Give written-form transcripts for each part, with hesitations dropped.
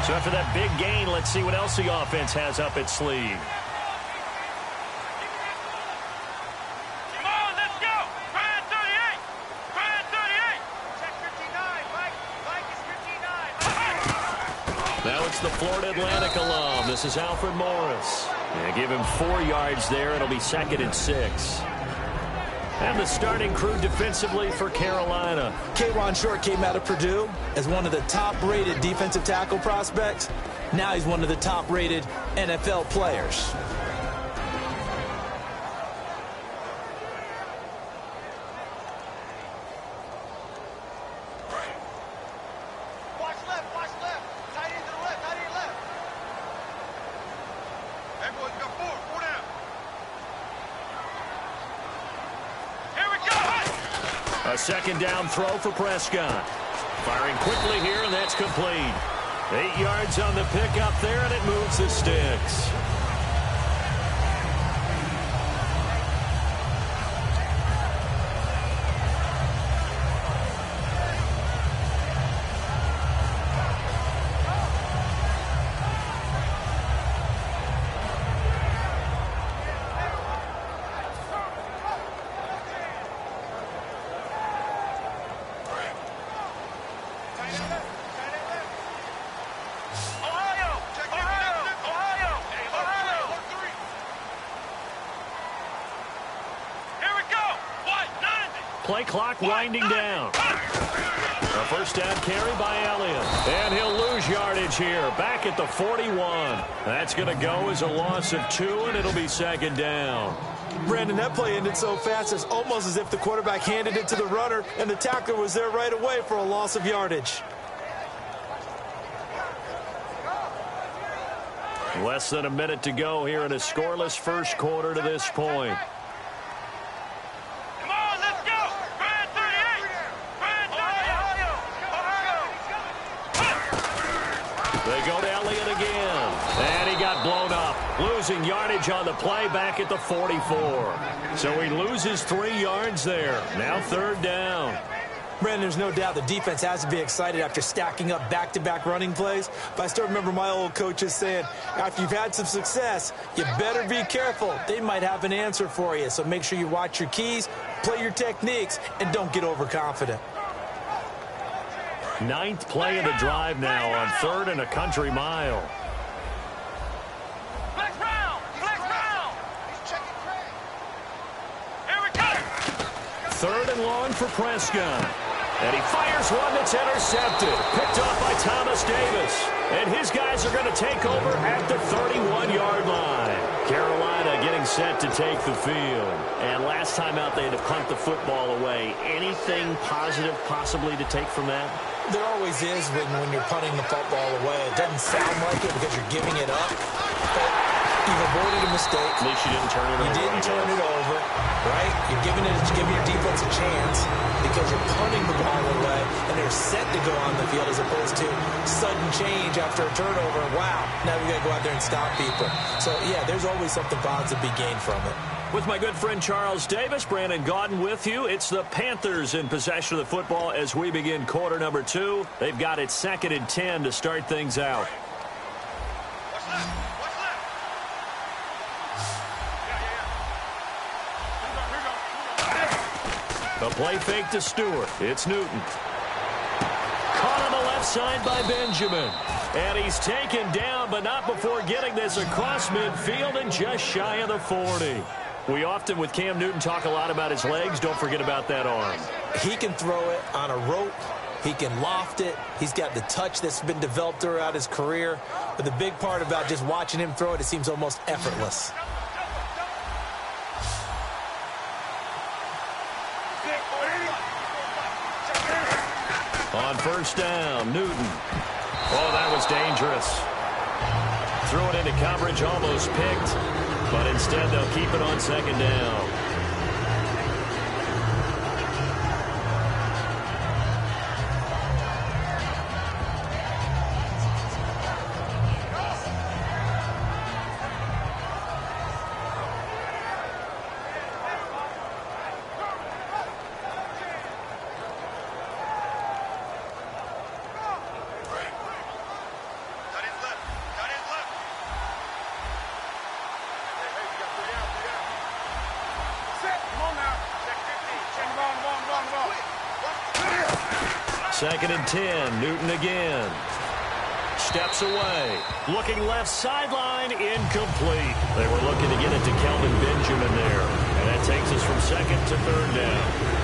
So after that big gain, let's see what else the offense has up its sleeve. Come on, let's go. Brian 38. Brian 38. Check 59. Mike is 59. Now it's the Florida Atlantic alum. This is Alfred Morris. Yeah, give him 4 yards there. It'll be 2nd and 6. And the starting crew defensively for Carolina. K'Ron Short came out of Purdue as one of the top-rated defensive tackle prospects. Now he's one of the top-rated NFL players. Watch left, watch left. Tight end to the left, tight end left. Hey, boys, we got 4 down. Here we go. A 2nd down throw for Prescott. Firing quickly here, and that's complete. 8 yards on the pickup there, and it moves the sticks. Play clock winding down. A 1st down carry by Elliott. And he'll lose yardage here. Back at the 41. That's going to go as a loss of 2, and it'll be 2nd down. Brandon, that play ended so fast, it's almost as if the quarterback handed it to the runner, and the tackler was there right away for a loss of yardage. Less than a minute to go here in a scoreless first quarter to this point. They go to Elliott again. And he got blown up. Losing yardage on the play back at the 44. So he loses 3 yards there. Now 3rd down. Brandon, there's no doubt the defense has to be excited after stacking up back-to-back running plays. But I still remember my old coaches saying, after you've had some success, you better be careful. They might have an answer for you. So make sure you watch your keys, play your techniques, and don't get overconfident. 9th play of the drive now on 3rd and a country mile. Flex round! Flex round! He's checking Craig. Here we go! 3rd and long for Prescott. And he fires one that's intercepted. Picked off by Thomas Davis. And his guys are going to take over at the 31-yard line. Carolina getting set to take the field. And last time out, they had to punt the football away. Anything positive possibly to take from that? There always is when you're punting the football away. It doesn't sound like it because you're giving it up. But you've avoided a mistake. At least you didn't turn it over. You didn't turn it over, right? You're giving your defense a chance because you're punting the ball away, and they're set to go on the field as opposed to sudden change after a turnover. Wow, now we got to go out there and stop people. So, yeah, there's always something positive to be gained from it. With my good friend Charles Davis, Brandon Gaudin with you. It's the Panthers in possession of the football as we begin quarter number 2. They've got it 2nd and 10 to start things out. Watch left! Watch left! The play fake to Stewart. It's Newton. Caught on the left side by Benjamin. And he's taken down, but not before getting this across midfield and just shy of the 40. We often, with Cam Newton, talk a lot about his legs. Don't forget about that arm. He can throw it on a rope. He can loft it. He's got the touch that's been developed throughout his career. But the big part about just watching him throw it, it seems almost effortless. On 1st down, Newton. Oh, that was dangerous. Threw it into coverage, almost picked. But instead, they'll keep it on 2nd down. 2nd and 10. Newton again. Steps away. Looking left sideline. Incomplete. They were looking to get it to Kelvin Benjamin there. And that takes us from 2nd to 3rd down.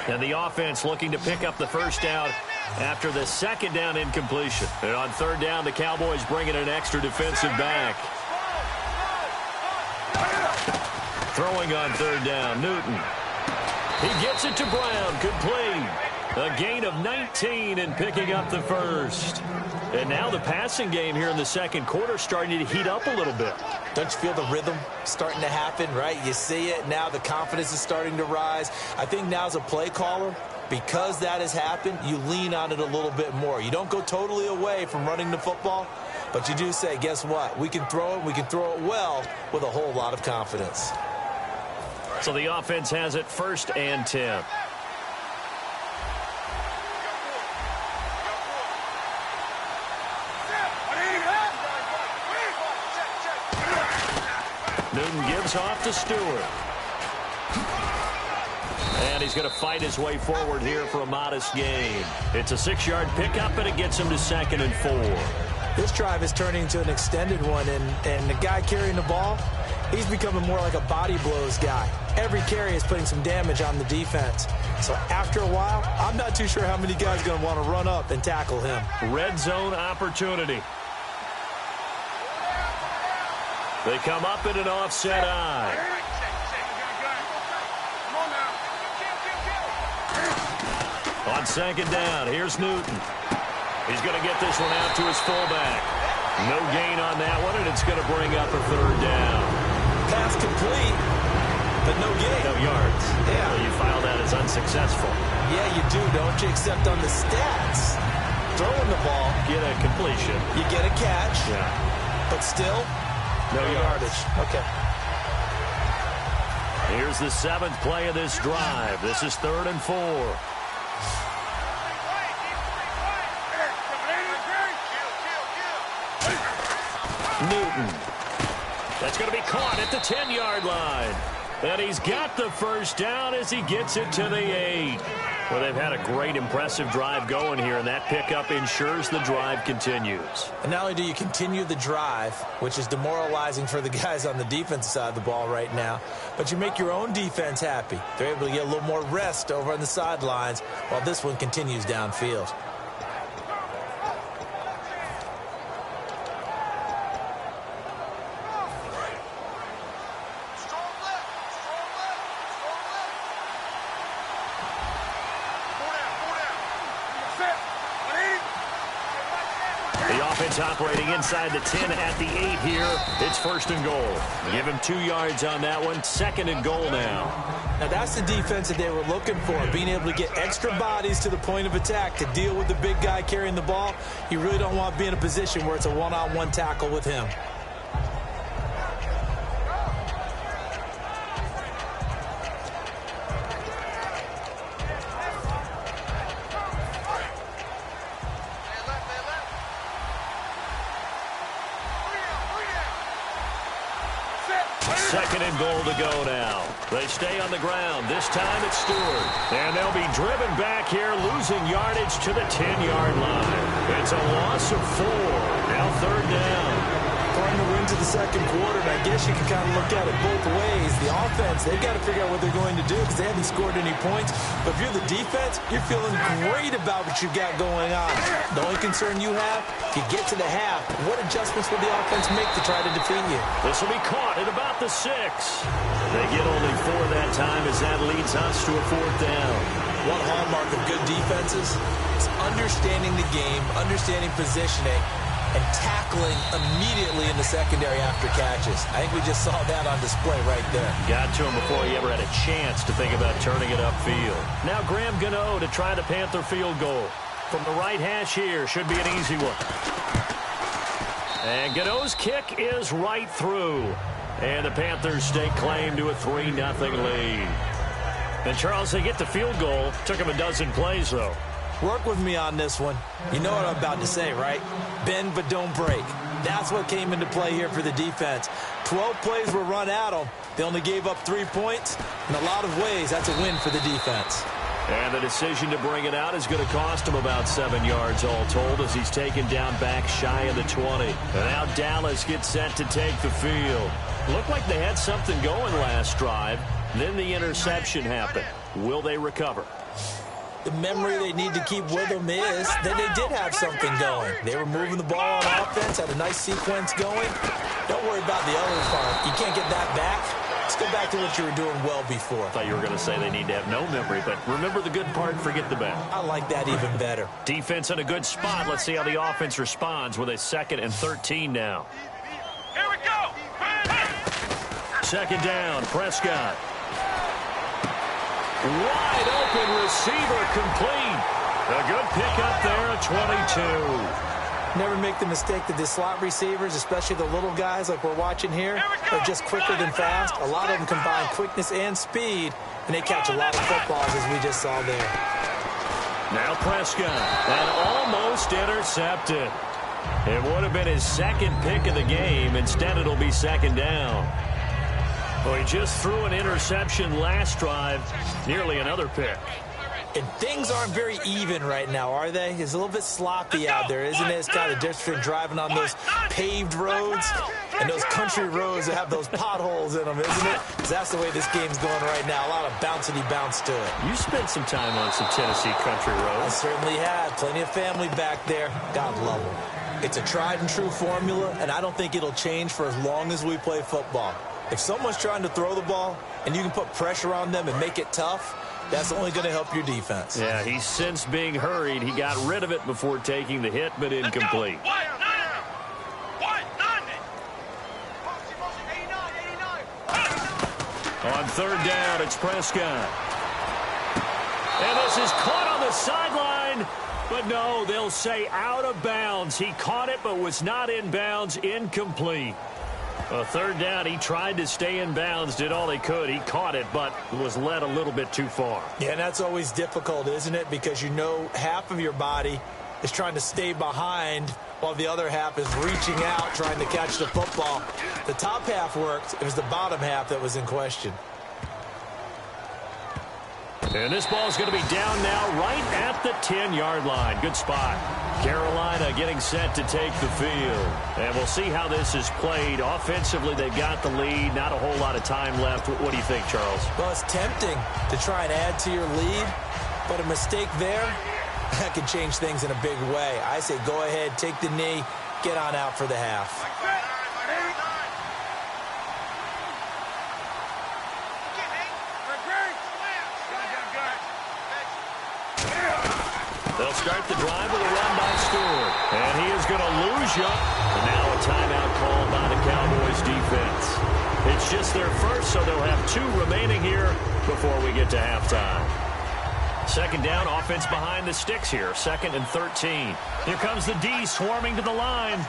And the offense looking to pick up the first down after the 2nd down incompletion. And on 3rd down, the Cowboys bring in an extra defensive back. Throwing on 3rd down, Newton. He gets it to Brown, complete. A gain of 19 and picking up the first. And now the passing game here in the 2nd quarter starting to heat up a little bit. Don't you feel the rhythm starting to happen, right? You see it. Now the confidence is starting to rise. I think now as a play caller, because that has happened, you lean on it a little bit more. You don't go totally away from running the football, but you do say, guess what? We can throw it. We can throw it well with a whole lot of confidence. So the offense has it 1st and 10. Newton gives off to Stewart. And he's going to fight his way forward here for a modest gain. It's a 6-yard pickup, and it gets him to 2nd and 4. This drive is turning into an extended one, and the guy carrying the ball, he's becoming more like a body blows guy. Every carry is putting some damage on the defense. So after a while, I'm not too sure how many guys are going to want to run up and tackle him. Red zone opportunity. They come up in an offset eye. On 2nd down, here's Newton. He's going to get this one out to his fullback. No gain on that one, and it's going to bring up a 3rd down. Pass complete, but no gain. No yards. Yeah. So you file that as unsuccessful. Yeah, you do, don't you? Except on the stats. Throwing the ball. Get a completion. You get a catch. Yeah. But still, no yardage. Okay. Here's the 7th play of this drive. This is 3rd and 4. Newton. That's going to be caught at the 10-yard line. And he's got the first down as he gets it to the 8. Well, they've had a great, impressive drive going here, and that pickup ensures the drive continues. And not only do you continue the drive, which is demoralizing for the guys on the defense side of the ball right now, but you make your own defense happy. They're able to get a little more rest over on the sidelines while this one continues downfield. Operating inside the 10 at the 8 here. It's 1st and goal. Give him 2 yards on that one. 2nd and goal now. Now that's the defense that they were looking for, being able to get extra bodies to the point of attack to deal with the big guy carrying the ball. You really don't want to be in a position where it's a one-on-one tackle with him. Second and goal to go now. They stay on the ground. This time it's Stewart. And they'll be driven back here, losing yardage to the 10-yard line. It's a loss of 4. Now 3rd down. Starting to win to the 2nd quarter, and I guess you can kind of look at it both ways. The offense, they've got to figure out what they're going to do because they haven't scored any points. But if you're the defense, you're feeling great about what you've got going on. The only concern you have, if you get to the half, what adjustments will the offense make to try to defeat you? This will be caught at about the 6. They get only 4 that time as that leads us to a 4th down. One hallmark of good defenses is understanding the game, understanding positioning, and tackling immediately in the secondary after catches. I think we just saw that on display right there. Got to him before he ever had a chance to think about turning it upfield. Now Graham Gano to try the Panther field goal. From the right hash here, should be an easy one. And Gano's kick is right through. And the Panthers stake claim to a 3-0 lead. And, Charles, they get the field goal. Took him a dozen plays, though. Work with me on this one. You know what I'm about to say, right? Bend but don't break. That's what came into play here for the defense. 12 plays were run at them. They only gave up 3 points. In a lot of ways, that's a win for the defense. And the decision to bring it out is going to cost him about 7 yards all told as he's taken down back shy of the 20. And now Dallas gets set to take the field. Looked like they had something going last drive. Then the interception happened. Will they recover? The memory they need to keep with them is that they did have something going. They were moving the ball on offense, had a nice sequence going. Don't worry about the other part. You can't get that back. Let's go back to what you were doing well before. I thought you were going to say they need to have no memory, but remember the good part, forget the bad. I like that even better. Defense in a good spot. Let's see how the offense responds with a 2nd and 13 now. Here we go. 2nd down, Prescott. Wide open receiver complete. A good pickup there at 22. Never make the mistake that the slot receivers, especially the little guys like we're watching here, are just quicker than fast. A lot of them combine quickness and speed, and they catch a lot of footballs as we just saw there. Now Prescott, and almost intercepted. It would have been his 2nd pick of the game. Instead, it'll be 2nd down. Well, he just threw an interception last drive, nearly another pick. And things aren't very even right now, are they? It's a little bit sloppy out there, isn't it? It's kind of different driving on those paved roads and those country roads that have those potholes in them, isn't it? Because that's the way this game's going right now. A lot of bouncy bounce to it. You spent some time on some Tennessee country I roads. certainly had. Plenty of family back there. God love them. It's a tried and true formula, and I don't think it'll change for as long as we play football. If someone's trying to throw the ball and you can put pressure on them and make it tough, that's only going to help your defense. Yeah, he's since being hurried. He got rid of it before taking the hit, but incomplete. On 3rd down, it's Prescott. And this is caught on the sideline. But no, they'll say out of bounds. He caught it but was not in bounds. Incomplete. A 3rd down, he tried to stay in bounds, did all he could. He caught it, but was led a little bit too far. Yeah, and that's always difficult, isn't it? Because you know half of your body is trying to stay behind while the other half is reaching out, trying to catch the football. The top half worked. It was the bottom half that was in question. And this ball's going to be down now right at the 10-yard line. Good spot. Carolina getting set to take the field. And we'll see how this is played. Offensively, they've got the lead. Not a whole lot of time left. What do you think, Charles? Well, it's tempting to try and add to your lead, but a mistake there, that could change things in a big way. I say go ahead, take the knee, get on out for the half. They'll start the drive with a run by Stewart. And he is going to lose you. And now a timeout called by the Cowboys defense. It's just their first, so they'll have 2 remaining here before we get to halftime. 2nd down, offense behind the sticks here. 2nd and 13. Here comes the D swarming to the line.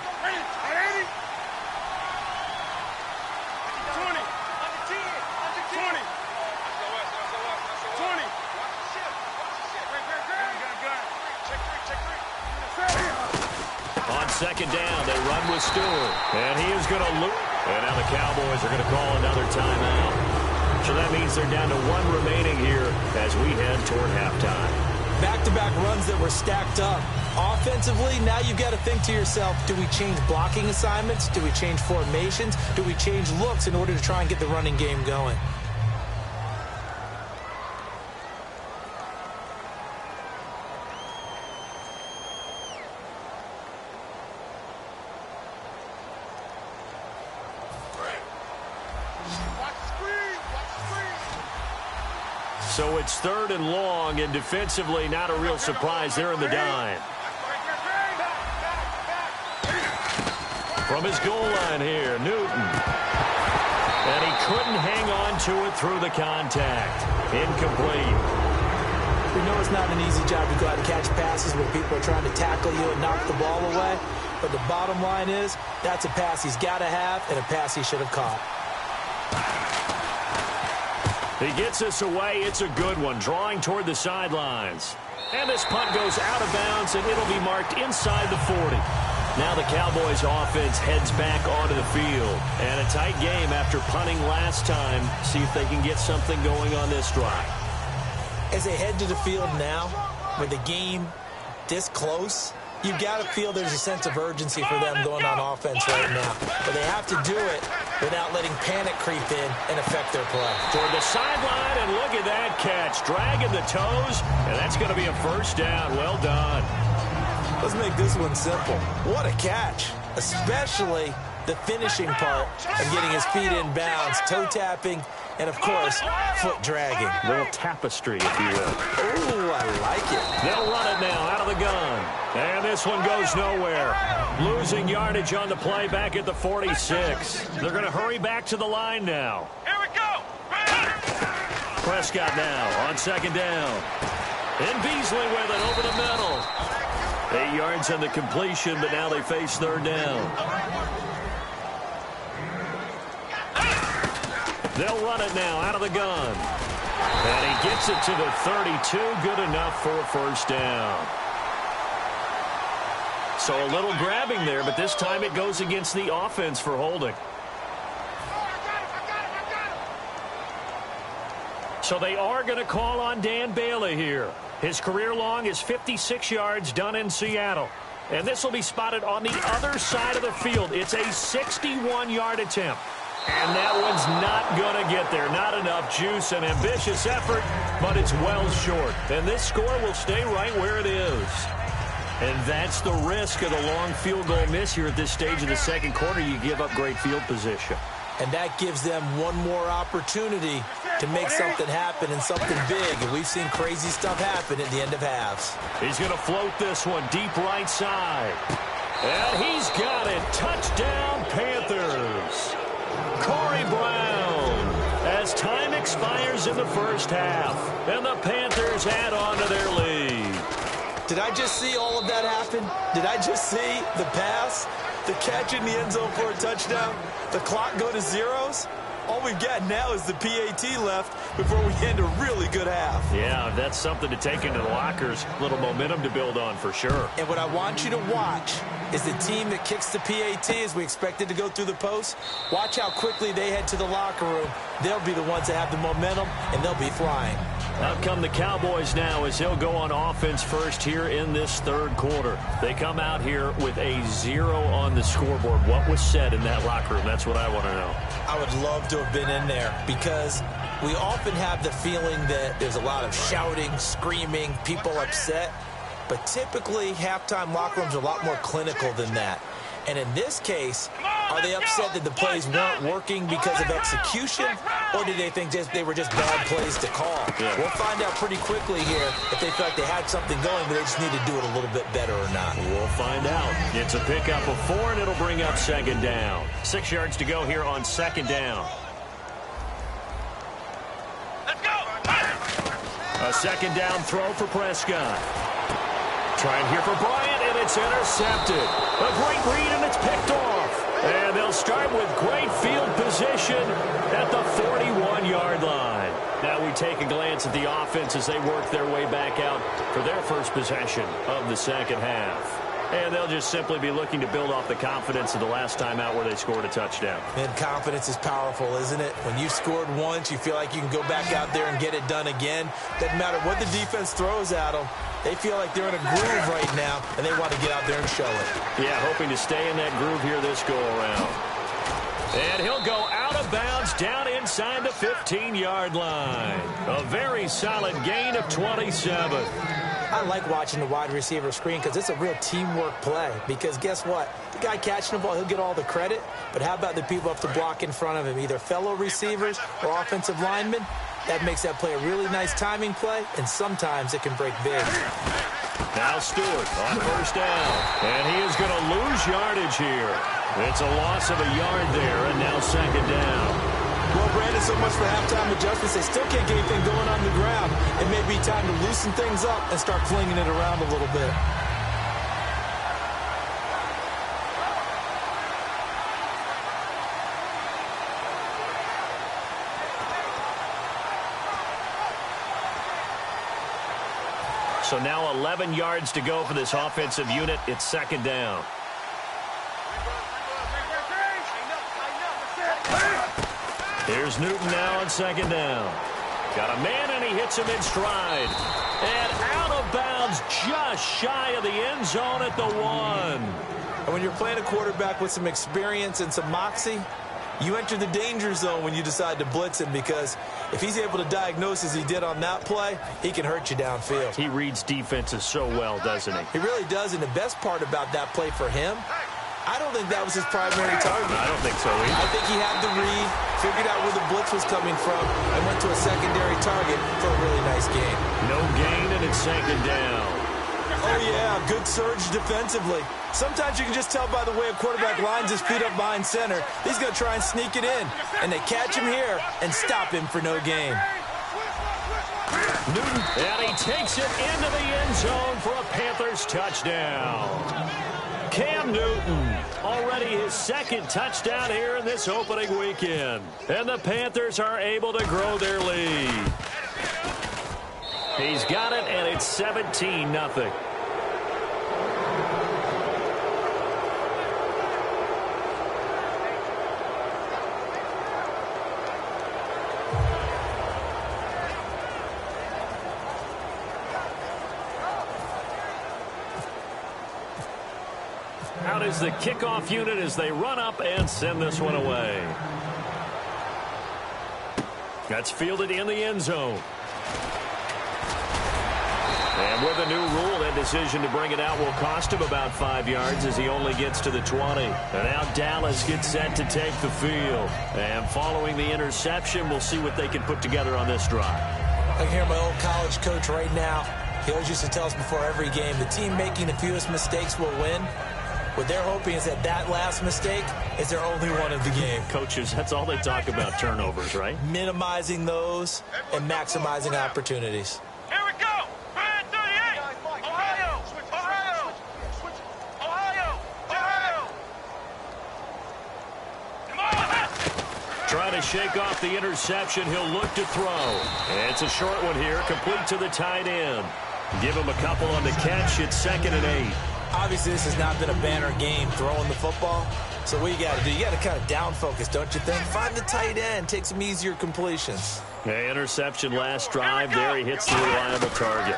On 2nd down, they run with Stewart. And he is going to lose. And now the Cowboys are going to call another timeout. So that means they're down to 1 remaining here as we head toward halftime. Back-to-back runs that were stacked up. Offensively, now you've got to think to yourself, do we change blocking assignments? Do we change formations? Do we change looks in order to try and get the running game going? So it's 3rd and long, and defensively, not a real surprise. They're in the dime. From his goal line here, Newton. And he couldn't hang on to it through the contact. Incomplete. We know it's not an easy job to go out and catch passes where people are trying to tackle you and knock the ball away. But the bottom line is, that's a pass he's got to have and a pass he should have caught. He gets this away. It's a good one, drawing toward the sidelines. And this punt goes out of bounds, and it'll be marked inside the 40. Now the Cowboys offense heads back onto the field. And a tight game after punting last time. See if they can get something going on this drive. As they head to the field now, with the game this close, you've got to feel there's a sense of urgency for them going on offense right now. But they have to do it without letting panic creep in and affect their play. Toward the sideline, and look at that catch. Dragging the toes, and that's going to be a first down. Well done. Let's make this one simple. What a catch, especially the finishing part of getting his feet in bounds, toe tapping, and, of course, foot dragging. A little tapestry, if you will. Ooh, I like it. They'll run it now out of the gun. And this one goes nowhere. Losing yardage on the play back at the 46. They're going to hurry back to the line now. Here we go. Prescott now on second down. And Beasley with it over the middle. 8 yards on the completion, but now they face third down. They'll run it now out of the gun. And he gets it to the 32. Good enough for a first down. So a little grabbing there, but this time it goes against the offense for holding. So they are going to call on Dan Bailey here. His career long is 56 yards done in Seattle. And this will be spotted on the other side of the field. It's a 61-yard attempt. And that one's not going to get there. Not enough juice, an ambitious effort, but it's well short. And this score will stay right where it is. And that's the risk of the long field goal miss here at this stage of the second quarter. You give up great field position. And that gives them one more opportunity to make something happen and something big. And we've seen crazy stuff happen at the end of halves. He's going to float this one deep right side. And he's got it. Touchdown, Panthers. Corey Brown, as time expires in the first half, and the Panthers add on to their lead. Did I just see all of that happen? Did I just see the pass, the catch in the end zone for a touchdown, the clock go to zeros? All we've got now is the PAT left before we end a really good half. Yeah, that's something to take into the lockers. A little momentum to build on for sure. And what I want you to watch is the team that kicks the PAT as we expected to go through the post. Watch how quickly they head to the locker room. They'll be the ones that have the momentum, and they'll be flying. Out come the Cowboys now as they'll go on offense first here in this third quarter. They come out here with a 0 on the scoreboard. What was said in that locker room? That's what I want to know. I would love to have been in there because we often have the feeling that there's a lot of shouting, screaming, people upset. But typically, halftime locker rooms are a lot more clinical than that. And in this case, are they upset that the plays weren't working because of execution, or do they think they were just bad plays to call? Yeah. We'll find out pretty quickly here if they feel like they had something going, but they just need to do it a little bit better or not. We'll find out. It's a pickup of 4, and it'll bring up second down. 6 yards to go here on second down. Let's go. A second down throw for Prescott. Trying here for Bryant, and it's intercepted. A great read, and it's picked off. And they'll start with great field position at the 41-yard line. Now we take a glance at the offense as they work their way back out for their first possession of the second half. And they'll just simply be looking to build off the confidence of the last time out where they scored a touchdown. And confidence is powerful, isn't it? When you scored once, you feel like you can go back out there and get it done again. Doesn't matter what the defense throws at them. They feel like they're in a groove right now, and they want to get out there and show it. Yeah, hoping to stay in that groove here this go-around. And he'll go out of bounds down inside the 15-yard line. A very solid gain of 27. I like watching the wide receiver screen because it's a real teamwork play. Because guess what? The guy catching the ball, he'll get all the credit. But how about the people up to block in front of him, either fellow receivers or offensive linemen? That makes that play a really nice timing play, and sometimes it can break big. Now Stewart on first down. And he is going to lose yardage here. It's a loss of a yard there, and now second down. Well, Brandon, so much for halftime adjustments. They still can't get anything going on the ground. It may be time to loosen things up and start flinging it around a little bit. So now 11 yards to go for this offensive unit. It's second down. Here's Newton now on second down. Got a man, and he hits him in stride. And out of bounds, just shy of the end zone at the 1. And when you're playing a quarterback with some experience and some moxie, you enter the danger zone when you decide to blitz him, because if he's able to diagnose as he did on that play, he can hurt you downfield. He reads defenses so well, doesn't he? He really does, and the best part about that play for him, I don't think that was his primary target. I don't think so either. I think he had the read, figured out where the blitz was coming from, and went to a secondary target for a really nice gain. No gain, and it's second down. Oh, yeah, good surge defensively. Sometimes you can just tell by the way a quarterback lines his feet up behind center. He's going to try and sneak it in, and they catch him here and stop him for no gain. Newton, and he takes it into the end zone for a Panthers touchdown. Cam Newton, already his second touchdown here in this opening weekend. And the Panthers are able to grow their lead. He's got it, and it's 17-0. Out is the kickoff unit as they run up and send this one away. That's fielded in the end zone. And with a new rule, that decision to bring it out will cost him about 5 yards as he only gets to the 20. And now Dallas gets set to take the field. And following the interception, we'll see what they can put together on this drive. I can hear my old college coach right now. He always used to tell us before every game, the team making the fewest mistakes will win. What they're hoping is that that last mistake is their only one of the game. Coaches, that's all they talk about, turnovers, right? Minimizing those and maximizing opportunities. Here we go. 38. Ohio. Ohio. Ohio. Ohio. Come on. Trying to shake off the interception. He'll look to throw. It's a short one here, complete to the tight end. Give him a couple on the catch. It's 2nd and 8. Obviously, this has not been a banner game throwing the football. So what you got to do, you got to kind of down focus, don't you think? Find the tight end, take some easier completions. Okay, interception last drive. There he hits the reliable target.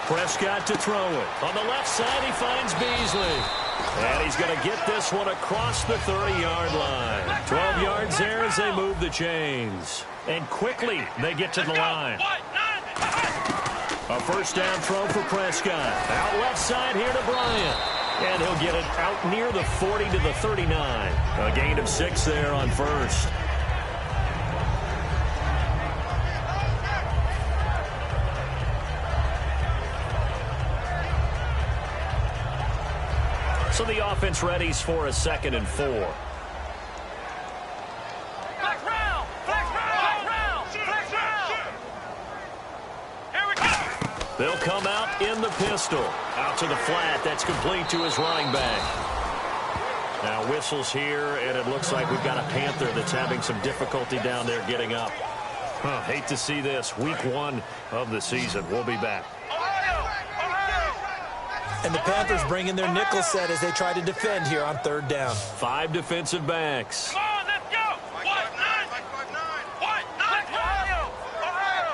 Prescott to throw it. On the left side, he finds Beasley. And he's going to get this one across the 30-yard line. 12 yards there as they move the chains. And quickly, they get to the line. A first down throw for Prescott. Out left side here to Bryant. And he'll get it out near the 40 to the 39. A gain of 6 there on first. So the offense readies for a 2nd and 4. Flex round. Flex round. Flex round. Here we go. They'll come out in the pistol. Out to the flat. That's complete to his running back. Now whistles here, and it looks like we've got a Panther that's having some difficulty down there getting up. Hate to see this. Week 1 of the season. We'll be back. And the Panthers bring in their nickel set as they try to defend here on 3rd down. 5 defensive backs. Come on, let's go. 1-9. 1-9. Ohio.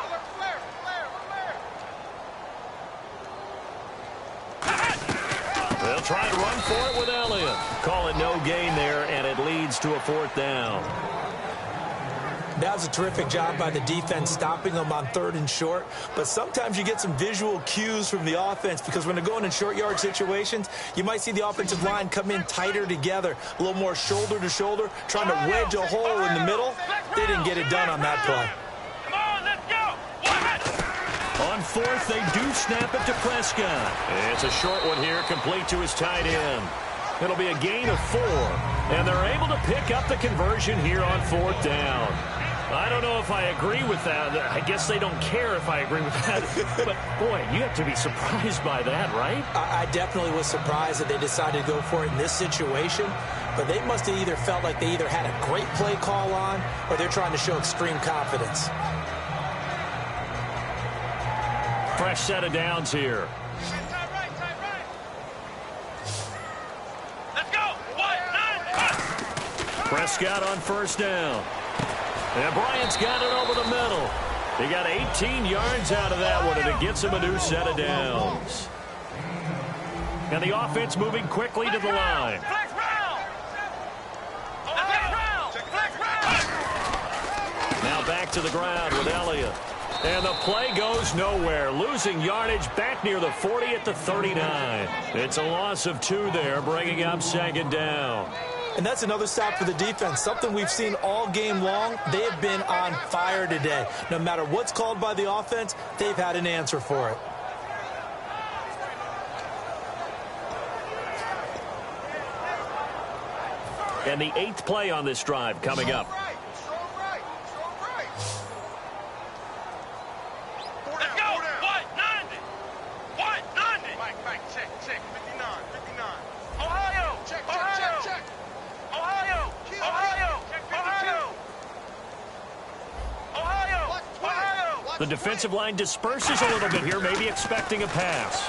They'll try to run for it with Elliott. Call it no gain there, and it leads to a 4th down. That was a terrific job by the defense stopping them on 3rd and short. But sometimes you get some visual cues from the offense, because when they're going in short yard situations, you might see the offensive line come in tighter together, a little more shoulder to shoulder, trying to wedge a hole in the middle. They didn't get it done on that play. Come on, let's go. On 4th, they do snap it to Prescott. It's a short one here, complete to his tight end. It'll be a gain of 4, and they're able to pick up the conversion here on 4th down. I don't know if I agree with that. I guess they don't care if I agree with that. But, boy, you have to be surprised by that, right? I definitely was surprised that they decided to go for it in this situation. But they must have either felt like they either had a great play call on, or they're trying to show extreme confidence. fresh set of downs here. Time right. Let's go. 1-9. Prescott on first down. And Bryant's got it over the middle. He got 18 yards out of that one, and it gets him a new set of downs. And the offense moving quickly to the line. Flex round. Flex round. Now back to the ground with Elliott. And the play goes nowhere. Losing yardage back near the 40 at the 39. It's a loss of 2 there, bringing up second down. And that's another stop for the defense, something we've seen all game long. They have been on fire today. No matter what's called by the offense, they've had an answer for it. And the 8th play on this drive coming up. Let's go. 1-90. Mike, check. 59. Ohio. Check. Ohio. The defensive line disperses a little bit here, maybe expecting a pass.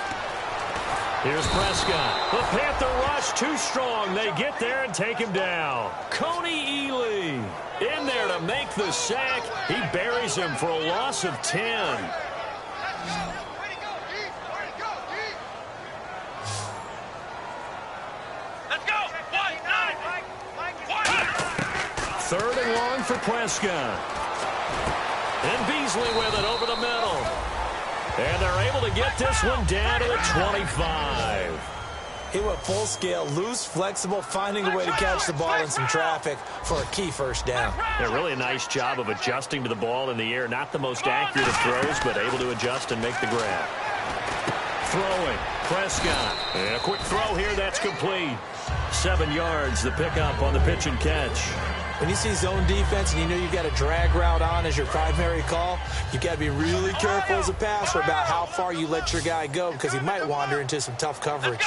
Here's Prescott. The Panther rush too strong. They get there and take him down. Coney Ely in there to make the sack. He buries him for a loss of 10. Let's go. 1-9. Third and long for Prescott. And Beasley with it over the middle. And they're able to get this one down to the 25. He went full scale, loose, flexible, finding a way to catch the ball in some traffic for a key first down. Yeah, really a nice job of adjusting to the ball in the air. Not the most accurate of throws, but able to adjust and make the grab. Throwing, Prescott. And a quick throw here, that's complete. 7 yards, the pickup on the pitch and catch. When you see zone defense and you know you've got a drag route on as your primary call, you've got to be really careful as a passer about how far you let your guy go because he might wander into some tough coverage.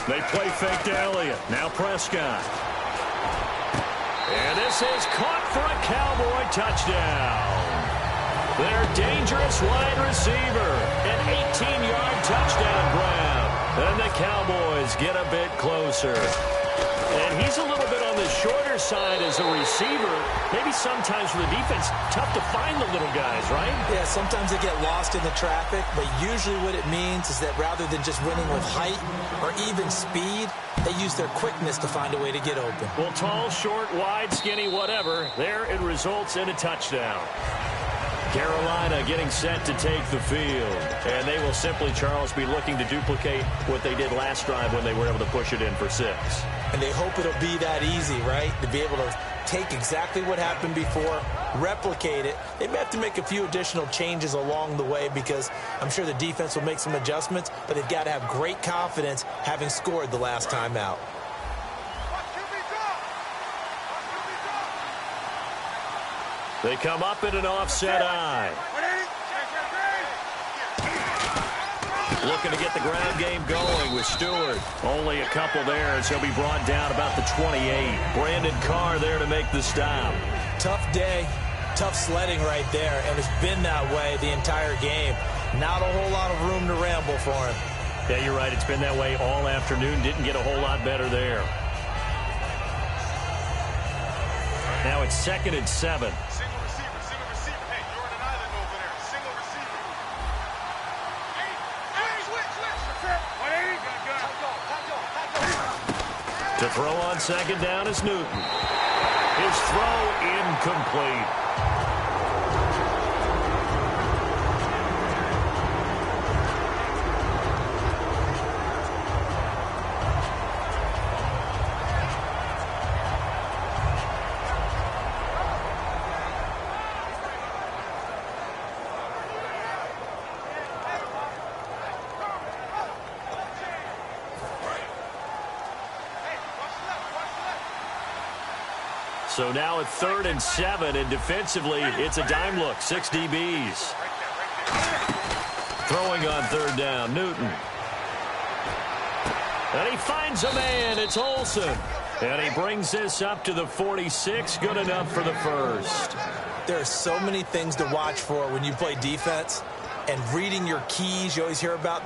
They play fake to Elliott. Now Prescott. And this is caught for a Cowboy touchdown. Their dangerous wide receiver. An 18-yard touchdown grab. And the Cowboys get a bit closer. And he's a little bit on the shorter side as a receiver. Maybe sometimes for the defense, tough to find the little guys, right? Yeah, sometimes they get lost in the traffic, but usually what it means is that rather than just winning with height or even speed, they use their quickness to find a way to get open. Well, tall, short, wide, skinny, whatever, there it results in a touchdown. Carolina getting set to take the field. And they will simply, Charles, be looking to duplicate what they did last drive when they were able to push it in for 6. And they hope it'll be that easy, right? To be able to take exactly what happened before, replicate it. They may have to make a few additional changes along the way because I'm sure the defense will make some adjustments, but they've got to have great confidence having scored the last time out. They come up in an offset eye. Looking to get the ground game going with Stewart. Only a couple there as he'll be brought down about the 28. Brandon Carr there to make the stop. Tough day, tough sledding right there, and it's been that way the entire game. Not a whole lot of room to ramble for him. Yeah, you're right. It's been that way all afternoon. Didn't get a whole lot better there. Now it's 2nd and 7. To throw on 2nd down is Newton. His throw incomplete. So now at 3rd and 7, and defensively, it's a dime look. 6 DBs. Throwing on 3rd down, Newton. And he finds a man. It's Olsen. And he brings this up to the 46. Good enough for the first. There are so many things to watch for when you play defense. And reading your keys, you always hear about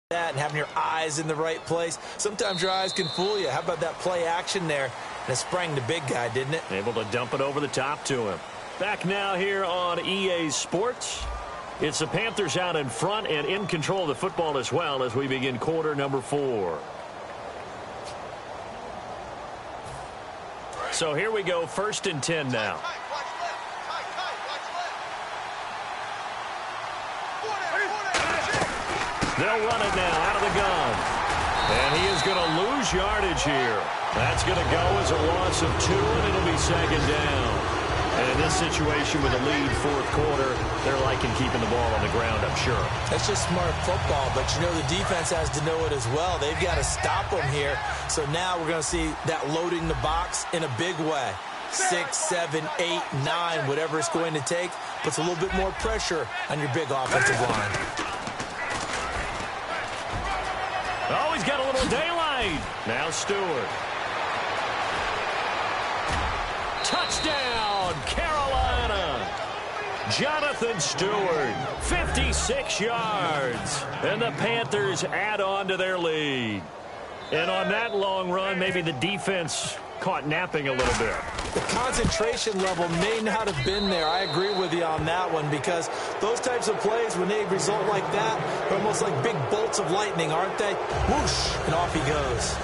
that and having your eyes in the right place. Sometimes your eyes can fool you. How about that play action there? And it sprang the big guy, didn't it? Able to dump it over the top to him. Back now here on EA Sports. It's the Panthers out in front and in control of the football as well as we begin quarter number 4. So here we go, 1st and 10 now. They'll run it now out of the gun. And he is going to lose yardage here. That's going to go as a loss of 2, and it'll be 2nd down. And in this situation with a lead 4th quarter, they're liking keeping the ball on the ground, I'm sure. That's just smart football, but you know the defense has to know it as well. They've got to stop them here. So now we're going to see that loading the box in a big way. 6, 7, 8, 9, whatever it's going to take, puts a little bit more pressure on your big offensive line. Oh, he's got a little daylight. Now Stewart. Touchdown, Carolina. Jonathan Stewart, 56 yards. And the Panthers add on to their lead. And on that long run, maybe the defense caught napping a little bit. The concentration level may not have been there. I agree with you on that one because those types of plays, when they result like that, they're almost like big bolts of lightning, aren't they? Whoosh, and off he goes.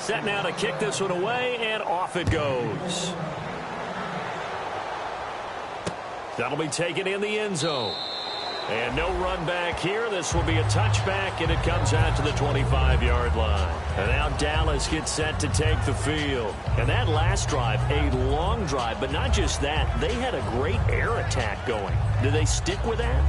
Set now to kick this one away, and off it goes. That'll be taken in the end zone. And no run back here. This will be a touchback, and it comes out to the 25-yard line. And now Dallas gets set to take the field. And that last drive, a long drive, but not just that. They had a great air attack going. Do they stick with that?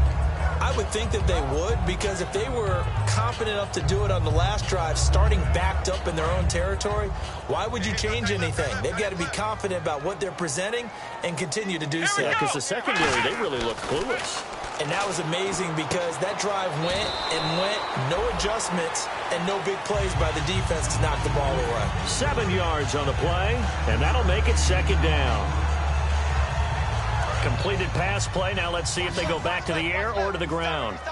I would think that they would, because if they were confident enough to do it on the last drive, starting backed up in their own territory, why would you change anything? They've got to be confident about what they're presenting and continue to do so. Yeah, because the secondary, they really look clueless. And that was amazing because that drive went and went, no adjustments, and no big plays by the defense to knock the ball away. 7 yards on the play, and that'll make it 2nd down. Completed pass play. Now let's see if they go back to the air or to the ground. Here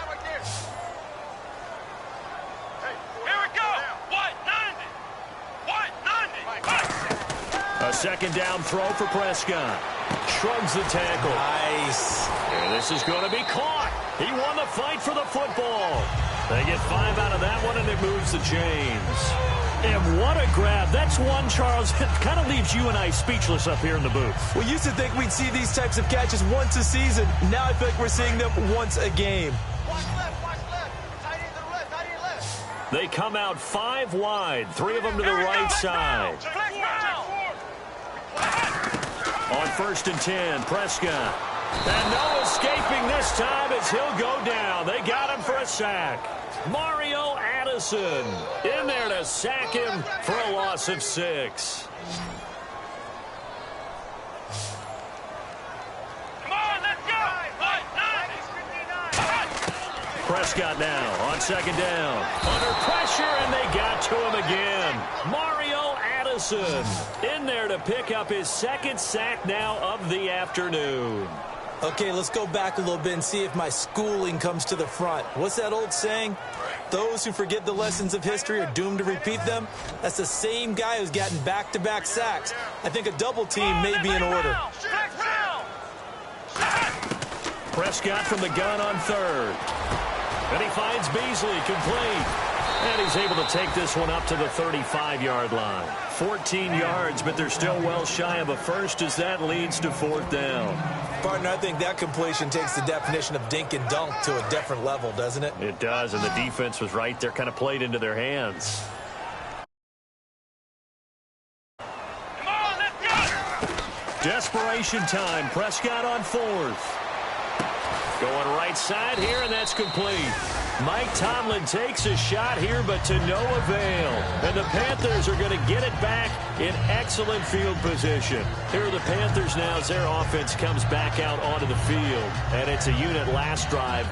we go. 190. 190. A 2nd down throw for Prescott. Shrugs the tackle. Nice. And this is going to be caught. He won the fight for the football. They get 5 out of that one, and it moves the chains. And what a grab. That's one, Charles, it kind of leaves you and I speechless up here in the booth. We used to think we'd see these types of catches once a season. Now I feel like we're seeing them once a game. Watch left. Tight end to the left. Tight end left. They come out 5 wide, 3 of them to the right side. On 1st and 10, Prescott. And no escaping this time as he'll go down. They got him for a sack. Mario Addison in there to sack him for a loss of 6. Come on, let's go. Prescott now on second down. Under pressure, and they got to him again. Mario Addison in there to pick up his second sack now of the afternoon. Okay, let's go back a little bit and see if my schooling comes to the front. What's that old saying? Those who forget the lessons of history are doomed to repeat them. That's the same guy who's gotten back-to-back sacks. I think a double team may be in order. Prescott from the gun on third. And he finds Beasley complete. And he's able to take this one up to the 35-yard line. 14 yards, but they're still well shy of a first as that leads to fourth down. Partner, I think that completion takes the definition of dink and dunk to a different level, doesn't it? It does, and the defense was right there, kind of played into their hands. Come on, let's go! Desperation time. Prescott on fourth. Going right side here, and that's complete. Mike Tomlin takes a shot here, but to no avail. And the Panthers are going to get it back in excellent field position. Here are the Panthers now as their offense comes back out onto the field. And it's a unit last drive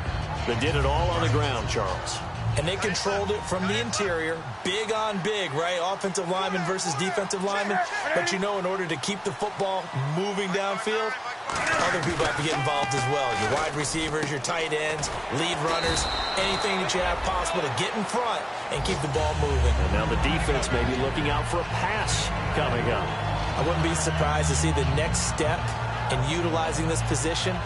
that did it all on the ground, Charles. And they controlled it from the interior, big on big, right? Offensive lineman versus defensive lineman. But, you know, in order to keep the football moving downfield, other people have to get involved as well. Your wide receivers, your tight ends, lead runners, anything that you have possible to get in front and keep the ball moving. And now the defense may be looking out for a pass coming up. I wouldn't be surprised to see the next step in utilizing this position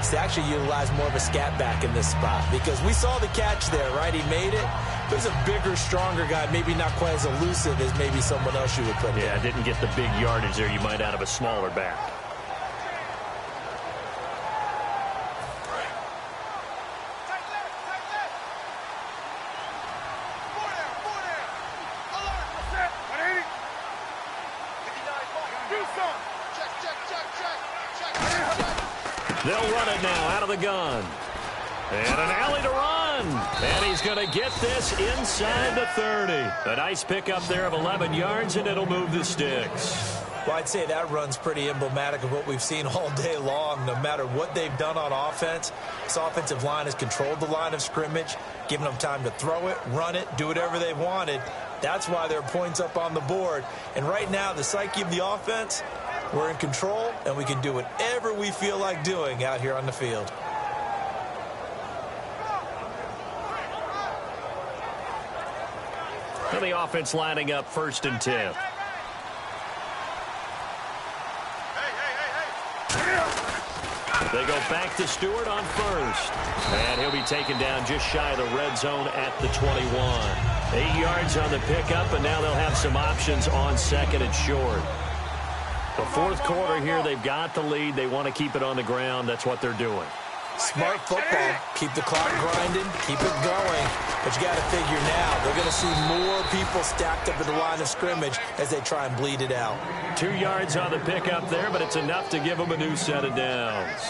is to actually utilize more of a scat back in this spot, because we saw the catch there, right? He made it. There's a bigger, stronger guy, maybe not quite as elusive as maybe someone else you would put Yeah, didn't get the big yardage there you might out of a smaller back. They'll run it now out of the gun. And an alley to run. And he's going to get this inside the 30. A nice pickup there of 11 yards, and it'll move the sticks. Well, I'd say that run's pretty emblematic of what we've seen all day long. No matter what they've done on offense, this offensive line has controlled the line of scrimmage, given them time to throw it, run it, do whatever they wanted. That's why there are points up on the board. And right now, the psyche of the offense, we're in control, and we can do whatever we feel like doing out here on the field. And the offense lining up 1st and 10. They go back to Stewart on first. And he'll be taken down just shy of the red zone at the 21. 8 yards on the pickup, and now they'll have some options on second and short. The fourth quarter here, they've got the lead. They want to keep it on the ground. That's what they're doing. Smart football. Keep the clock grinding. Keep it going. But you got to figure now, they're going to see more people stacked up at the line of scrimmage as they try and bleed it out. 2 yards on the pickup there, but it's enough to give them a new set of downs.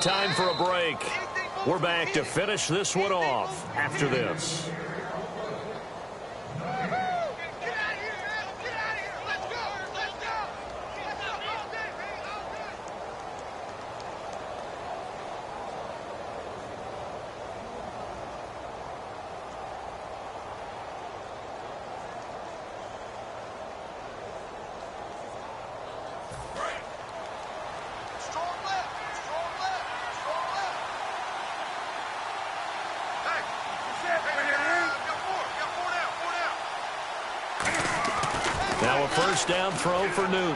Time for a break. We're back to finish this one off after this. Now a first down throw for Newton.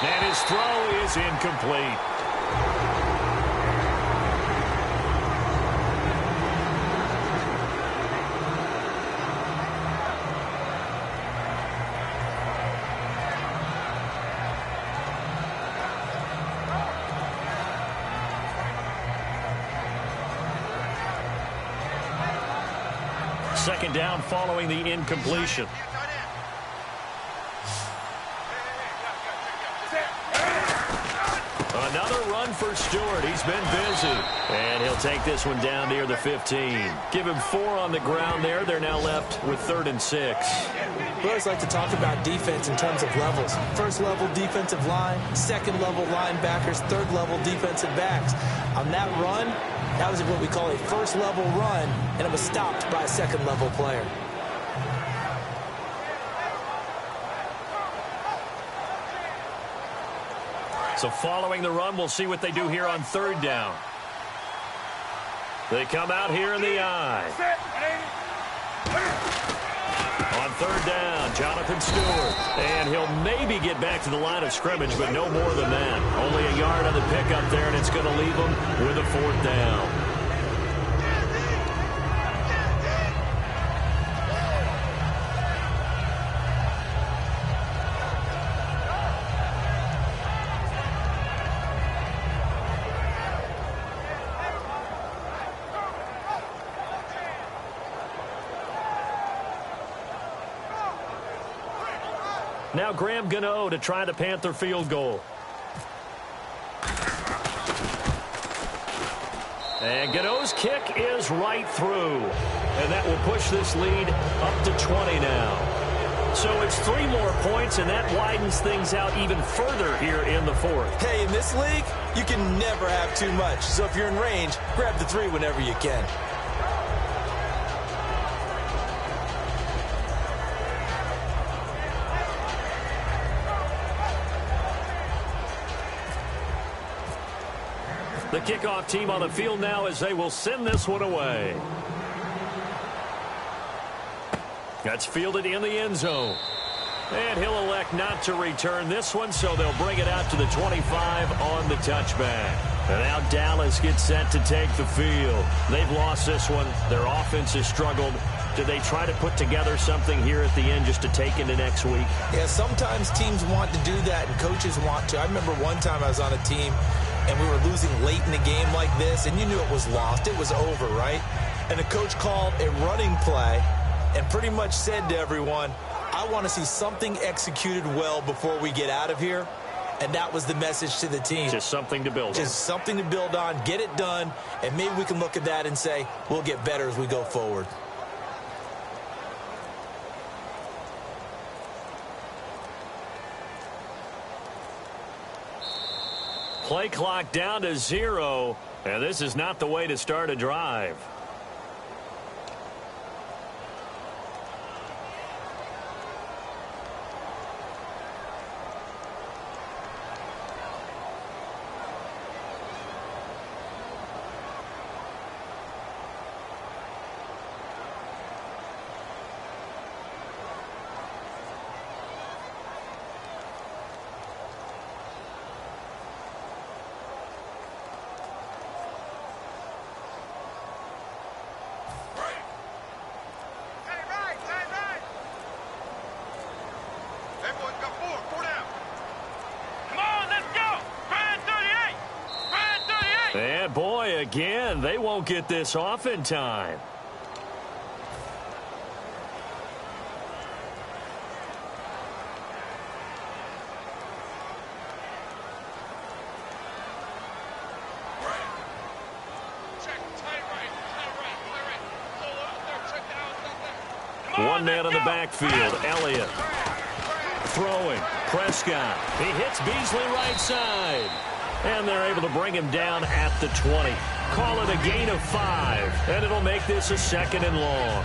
And his throw is incomplete. Second down following the incompletion. Another run for Stewart. He's been busy. And he'll take this one down near the 15. Give him 4 on the ground there. They're now left with 3rd and 6. We always like to talk about defense in terms of levels. First level defensive line, second level linebackers, third level defensive backs. On that run, That was what we call a first-level run, and it was stopped by a second-level player. So following the run, we'll see what they do here on third down. They come out here in the I. On third down, Jonathan Stewart. And he'll maybe get back to the line of scrimmage, but no more than that. Only a yard on the pickup there, and it's going to leave them with a fourth down. Now Graham Gano to try the Panther field goal. And Gano's kick is right through. And that will push this lead up to 20 now. So it's 3 more points, and that widens things out even further here in the fourth. Hey, in this league, you can never have too much. So if you're in range, grab the 3 whenever you can. The kickoff team on the field now as they will send this one away. That's fielded in the end zone. And he'll elect not to return this one, so they'll bring it out to the 25 on the touchback. And now Dallas gets set to take the field. They've lost this one. Their offense has struggled. Do they try to put together something here at the end just to take into next week? Yeah, sometimes teams want to do that and coaches want to. I remember one time I was on a team and we were losing late in the game like this, and you knew it was lost. It was over, right? And the coach called a running play and pretty much said to everyone, I want to see something executed well before we get out of here. And that was the message to the team. Just something to build on. Just something to build on, get it done, and maybe we can look at that and say, we'll get better as we go forward. Play clock down to 0, and this is not the way to start a drive. And boy, again, they won't get this off in time. One man on the backfield, Elliott. Throwing, Prescott. He hits Beasley right side. And they're able to bring him down at the 20. Call it a gain of 5. And it'll make this a 2nd and long.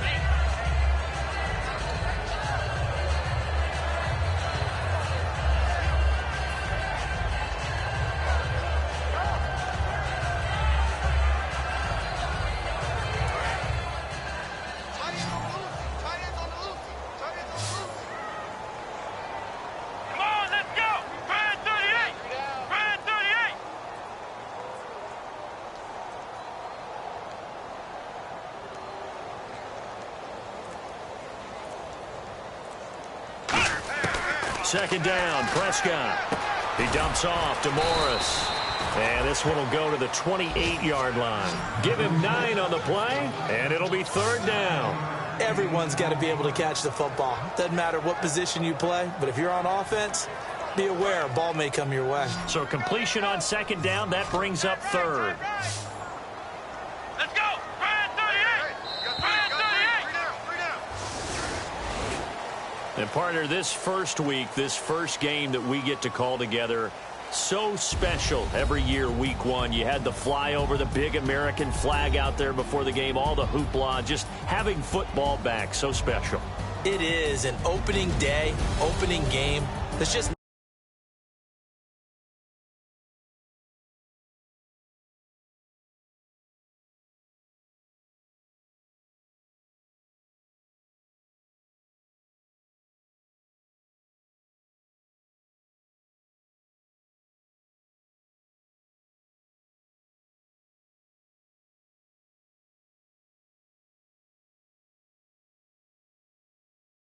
Second down, Prescott. He dumps off to Morris. And this one will go to the 28-yard line. Give him 9 on the play, and it'll be 3rd down. Everyone's got to be able to catch the football. Doesn't matter what position you play, but if you're on offense, be aware a ball may come your way. So completion on 2nd down, that brings up 3rd. Let's go! 38! 38! And partner, this first week, this first game that we get to call together, So special every year, week one. You had the flyover, the big American flag out there before the game, all the hoopla, just having football back, so special. It is an opening day, opening game. There's just